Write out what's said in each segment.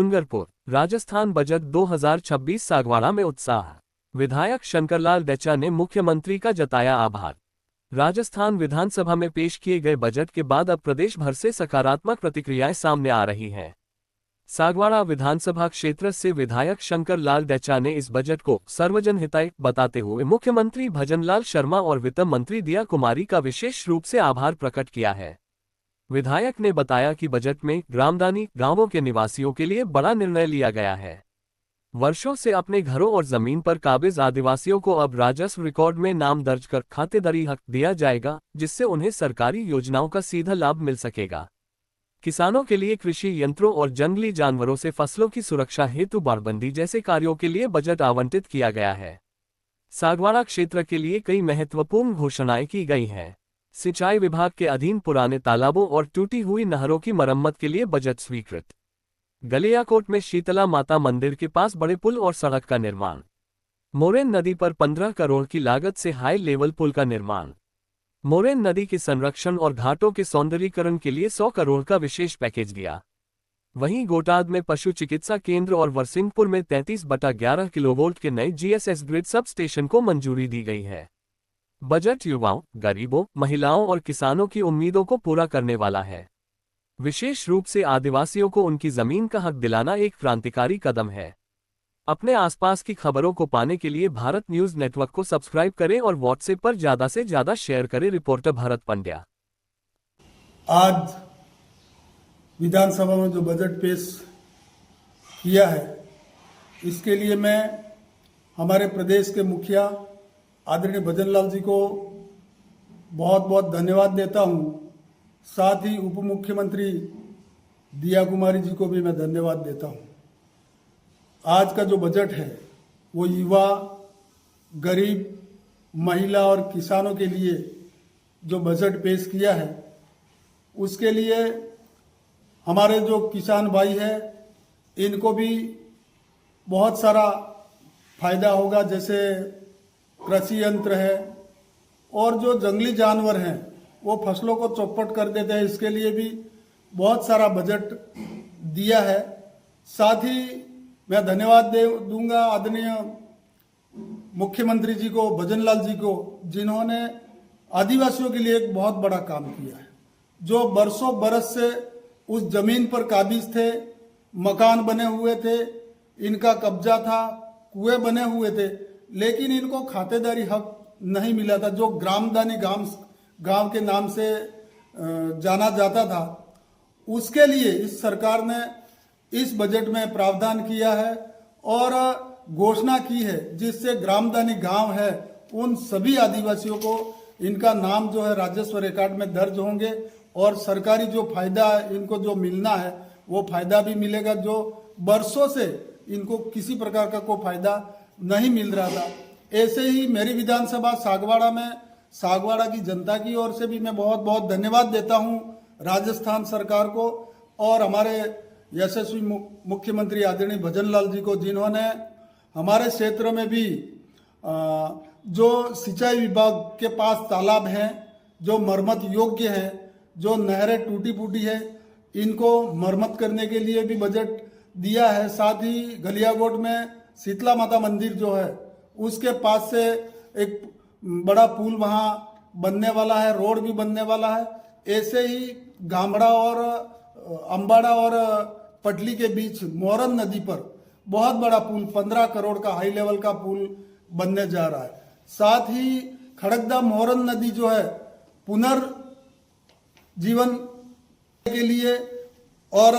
Dungarpur Rajasthan budget 2026 Sagwara में उत्साह। विधायक शंकरलाल डेचा ने मुख्यमंत्री का जताया आभार। राजस्थान विधानसभा में पेश किए गए बजट के बाद अब प्रदेश भर से सकारात्मक प्रतिक्रियाएं सामने आ रही हैं। सागवाड़ा विधानसभा क्षेत्र से विधायक शंकरलाल डेचा ने इस बजट को सर्वजन हिताय बताते हुए मुख्यमंत्री भजनलाल शर्मा और वित्त मंत्री दिया कुमारी का विशेष रूप से आभार प्रकट किया है। विधायक ने बताया कि बजट में ग्रामदानी गांवों के निवासियों के लिए बड़ा निर्णय लिया गया है। वर्षों से अपने घरों और जमीन पर काबिज आदिवासियों को अब राजस्व रिकॉर्ड में नाम दर्ज कर खातेदारी हक दिया जाएगा, जिससे उन्हें सरकारी योजनाओं का सीधा लाभ मिल सकेगा। किसानों के लिए कृषि यंत्रों और जंगली जानवरों से फसलों की सुरक्षा हेतु बाड़बंदी जैसे कार्यों के लिए बजट आवंटित किया गया है। सागवाड़ा क्षेत्र के लिए कई महत्वपूर्ण घोषणाएं की गई हैं। सिंचाई विभाग के अधीन पुराने तालाबों और टूटी हुई नहरों की मरम्मत के लिए बजट स्वीकृत। गलियाकोट में शीतला माता मंदिर के पास बड़े पुल और सड़क का निर्माण। मोरेन नदी पर 15 करोड़ की लागत से हाई लेवल पुल का निर्माण। मोरेन नदी के संरक्षण और घाटों के सौंदर्यीकरण के लिए 100 करोड़ का विशेष पैकेज दिया। वहीं गोटाद में पशु चिकित्सा केंद्र और वरसिंहपुर में 33/11 किलोवोल्ट के नए GSS ग्रिड सब स्टेशन को मंजूरी दी गई है। बजट युवाओं, गरीबों, महिलाओं और किसानों की उम्मीदों को पूरा करने वाला है। विशेष रूप से आदिवासियों को उनकी जमीन का हक दिलाना एक क्रांतिकारी कदम है। अपने आसपास की खबरों को पाने के लिए भारत न्यूज नेटवर्क को सब्सक्राइब करें और व्हाट्सएप पर ज्यादा से ज्यादा शेयर करें। रिपोर्टर भरत पंड्या। आज विधानसभा में जो बजट पेश किया है, इसके लिए मैं हमारे प्रदेश के मुखिया आदरणीय भजनलाल जी को बहुत बहुत धन्यवाद देता हूं। साथ ही उप मुख्यमंत्री दिया कुमारी जी को भी मैं धन्यवाद देता हूं। आज का जो बजट है वो युवा, गरीब, महिला और किसानों के लिए जो बजट पेश किया है, उसके लिए हमारे जो किसान भाई हैं इनको भी बहुत सारा फायदा होगा। जैसे कृषि यंत्र है और जो जंगली जानवर हैं वो फसलों को चौपट कर देते हैं, इसके लिए भी बहुत सारा बजट दिया है। साथ ही मैं धन्यवाद दूंगा आदरणीय मुख्यमंत्री जी को, भजनलाल जी को, जिन्होंने आदिवासियों के लिए एक बहुत बड़ा काम किया है। जो बरसों बरस से उस जमीन पर काबिज थे, मकान बने हुए थे, इनका कब्जा था, कुएं बने हुए थे, लेकिन इनको खातेदारी हक नहीं मिला था, जो ग्रामदानी गांव के नाम से जाना जाता था। उसके लिए इस सरकार ने इस बजट में प्रावधान किया है और घोषणा की है, जिससे ग्रामदानी गांव है उन सभी आदिवासियों को इनका नाम जो है राजस्व रिकॉर्ड में दर्ज होंगे और सरकारी जो फायदा है इनको जो मिलना है वो फायदा भी मिलेगा, जो बरसों से इनको किसी प्रकार का कोई फायदा नहीं मिल रहा था। ऐसे ही मेरी विधानसभा सागवाड़ा में सागवाड़ा की जनता की ओर से भी मैं बहुत बहुत धन्यवाद देता हूं राजस्थान सरकार को और हमारे यशस्वी मुख्यमंत्री आदरणीय भजनलाल जी को, जिन्होंने हमारे क्षेत्र में भी जो सिंचाई विभाग के पास तालाब हैं जो मरम्मत योग्य है, जो नहरें टूटी फूटी है, इनको मरम्मत करने के लिए भी बजट दिया है। साथ ही गलियाकोट में शीतला माता मंदिर जो है उसके पास से एक बड़ा पुल वहाँ बनने वाला है, रोड भी बनने वाला है। ऐसे ही गामड़ा और अम्बाड़ा और पटली के बीच मोरन नदी पर बहुत बड़ा पुल, 15 करोड़ का हाई लेवल का पुल बनने जा रहा है। साथ ही खड़गदा मोरन नदी जो है पुनर्जीवन के लिए और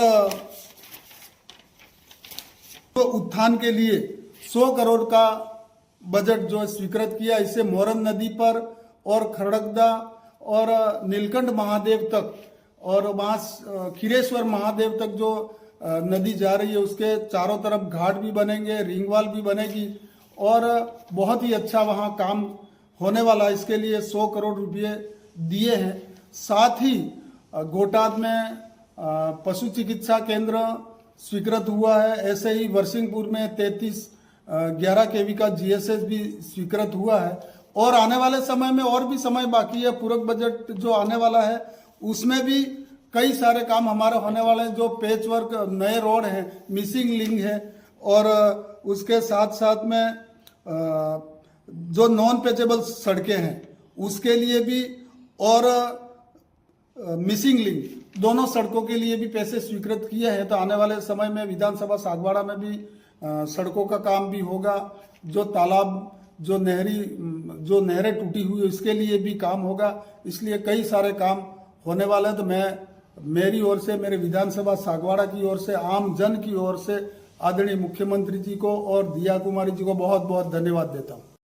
तो उत्थान के लिए 100 करोड़ का बजट जो स्वीकृत किया। इससे मोरन नदी पर और खड़गदा और नीलकंठ महादेव तक और वहाँ खीरेश्वर महादेव तक जो नदी जा रही है उसके चारों तरफ घाट भी बनेंगे, रिंगवाल भी बनेगी और बहुत ही अच्छा वहाँ काम होने वाला है। इसके लिए 100 करोड़ रुपये दिए हैं। साथ ही गोटाद में पशु चिकित्सा केंद्र स्वीकृत हुआ है। ऐसे ही वरसिंहपुर में 33/11 kV का GSS भी स्वीकृत हुआ है और आने वाले समय में और भी समय बाकी है। पूरक बजट जो आने वाला है उसमें भी कई सारे काम हमारे होने वाले हैं, जो पेच वर्क नए रोड हैं, मिसिंग लिंक है, और उसके साथ साथ में जो नॉन पेचेबल सड़कें हैं उसके लिए भी, और मिसिंग लिंक दोनों सड़कों के लिए भी पैसे स्वीकृत किए हैं। तो आने वाले समय में विधानसभा सागवाड़ा में भी सड़कों का काम भी होगा। जो तालाब, जो नहरें टूटी हुई इसके लिए भी काम होगा। इसलिए कई सारे काम होने वाले हैं। तो मैं मेरी ओर से, मेरे विधानसभा सागवाड़ा की ओर से, आम जन की ओर से आदरणीय मुख्यमंत्री जी को और दिया कुमारी जी को बहुत बहुत धन्यवाद देता हूँ।